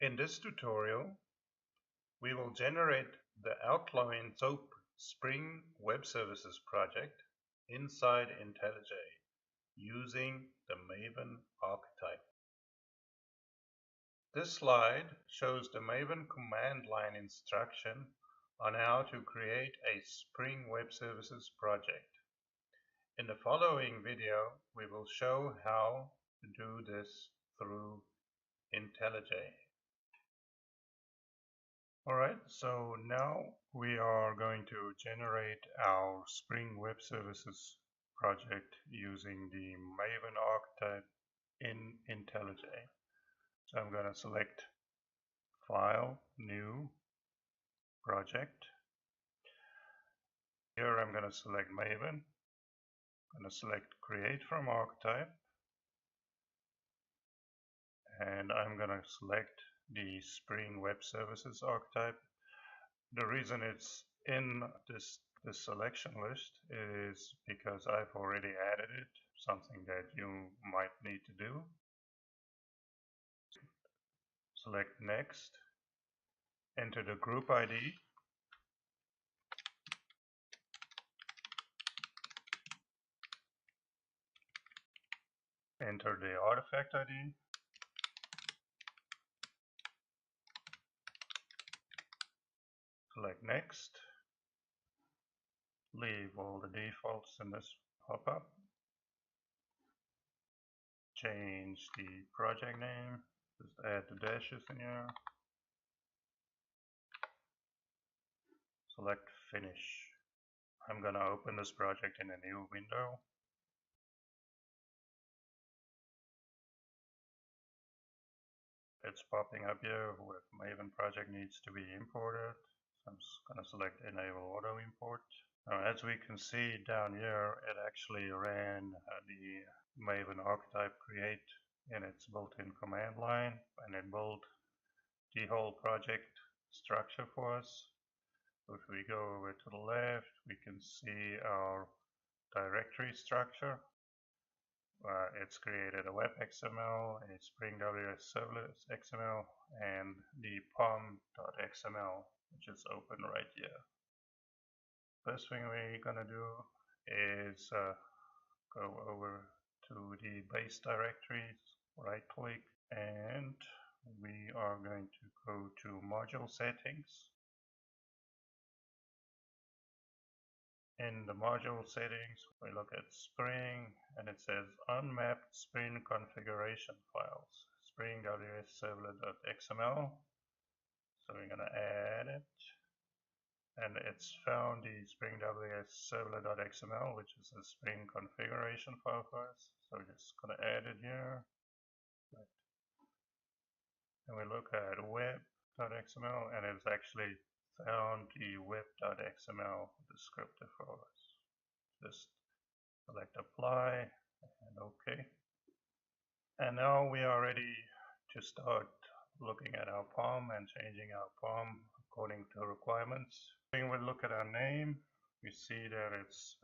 In this tutorial, we will generate the outline SOAP Spring Web Services project inside IntelliJ using the Maven Archetype. This slide shows the Maven command line instruction on how to create a Spring Web Services project. In the following video, we will show how to do this through IntelliJ. Alright, so now we are going to generate our Spring Web Services project using the Maven Archetype in IntelliJ. So I'm going to select File, New, Project. Here I'm going to select Maven. I'm going to select Create from Archetype. And I'm going to select the Spring Web Services archetype. The reason it's in this selection list is because I've already added it, something that you might need to do. Select Next, enter the group ID, enter the artifact ID, select Next, leave all the defaults in this pop-up, change the project name, just add the dashes in here, select Finish. I'm going to open this project in a new window. It's popping up here with Maven project needs to be imported. So I'm just going to select Enable Auto Import. Now, as we can see down here, it actually ran the Maven Archetype create in its built-in command line, and it built the whole project structure for us. So if we go over to the left, we can see our directory structure. It's created a web.xml, a Spring servlet XML, and the pom.xml, which is open right here. First thing we're gonna do is go over to the base directories, right click, and we are going to go to module settings. In the module settings, we look at Spring, and it says unmapped Spring configuration files, Spring servlet.xml. So we're going to add it, and it's found the Spring servlet.xml, which is a Spring configuration file for us. So we're just going to add it here. And we look at web.xml, and it's actually found the web.xml descriptor for us. Just select apply and OK. And now we are ready to start looking at our POM and changing our POM according to requirements. When we look at our name, we see that it's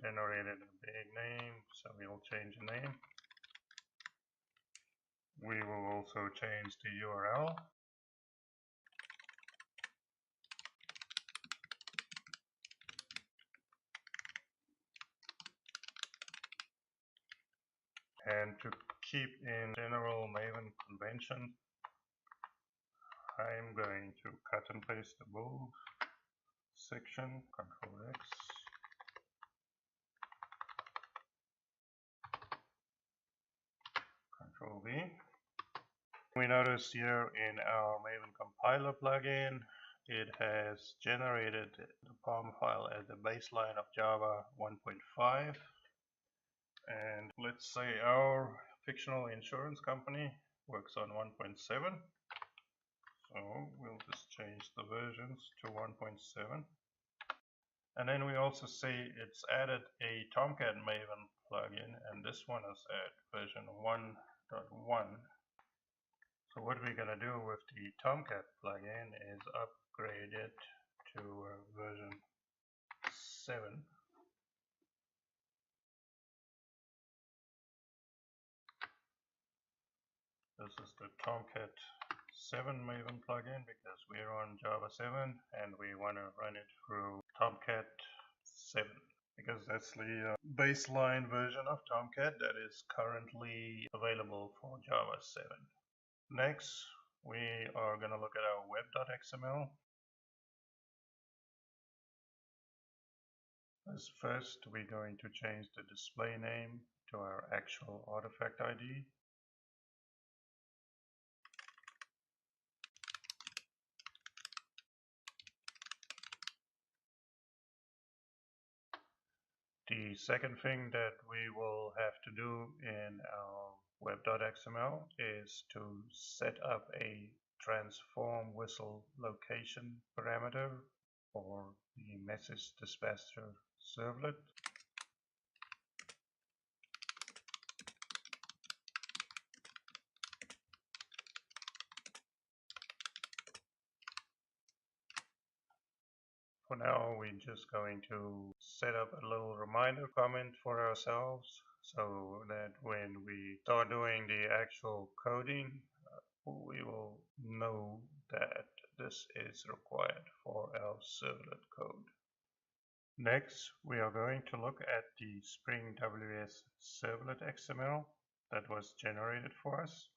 generated a big name, so we will change the name. We will also change the URL. And to keep in general Maven convention, I'm going to cut and paste the bold section, Control X. Control V. We notice here in our Maven compiler plugin, it has generated the POM file at the baseline of Java 1.5. And let's say our fictional insurance company works on 1.7. So we'll just change the versions to 1.7. And then we also see it's added a Tomcat Maven plugin, and this one is at version 1.1. So what we're going to do with the Tomcat plugin is upgrade it to version 7. This is the Tomcat 7 Maven plugin because we're on Java 7 and we want to run it through Tomcat 7 because that's the baseline version of Tomcat that is currently available for Java 7. Next, we are going to look at our web.xml. As first, we're going to change the display name to our actual artifact ID. The second thing that we will have to do in our web.xml is to set up a transform whistle location parameter for the message dispatcher servlet. For now, we're just going to set up a little reminder comment for ourselves so that when we start doing the actual coding, we will know that this is required for our servlet code. Next, we are going to look at the Spring WS servlet XML that was generated for us.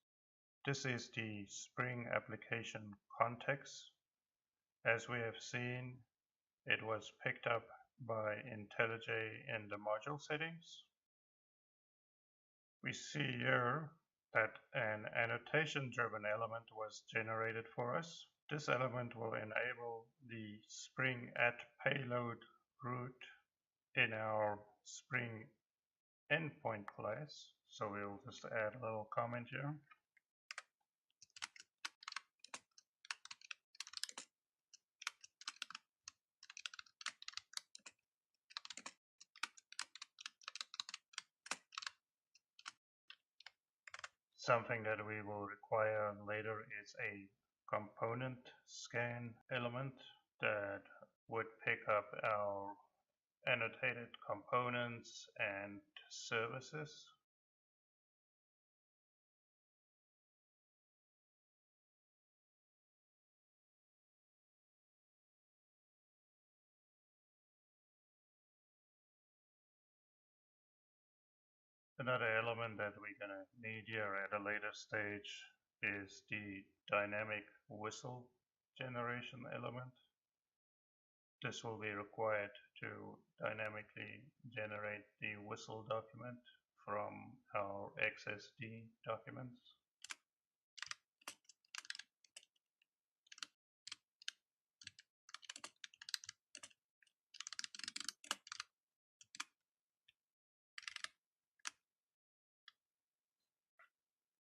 This is the Spring application context. As we have seen, it was picked up by IntelliJ in the module settings. We see here that an annotation-driven element was generated for us. This element will enable the Spring at payload root in our Spring endpoint class. So we'll just add a little comment here. Something that we will require later is a component scan element that would pick up our annotated components and services. Another element that we're going to need here at a later stage is the dynamic whistle generation element. This will be required to dynamically generate the whistle document from our XSD documents.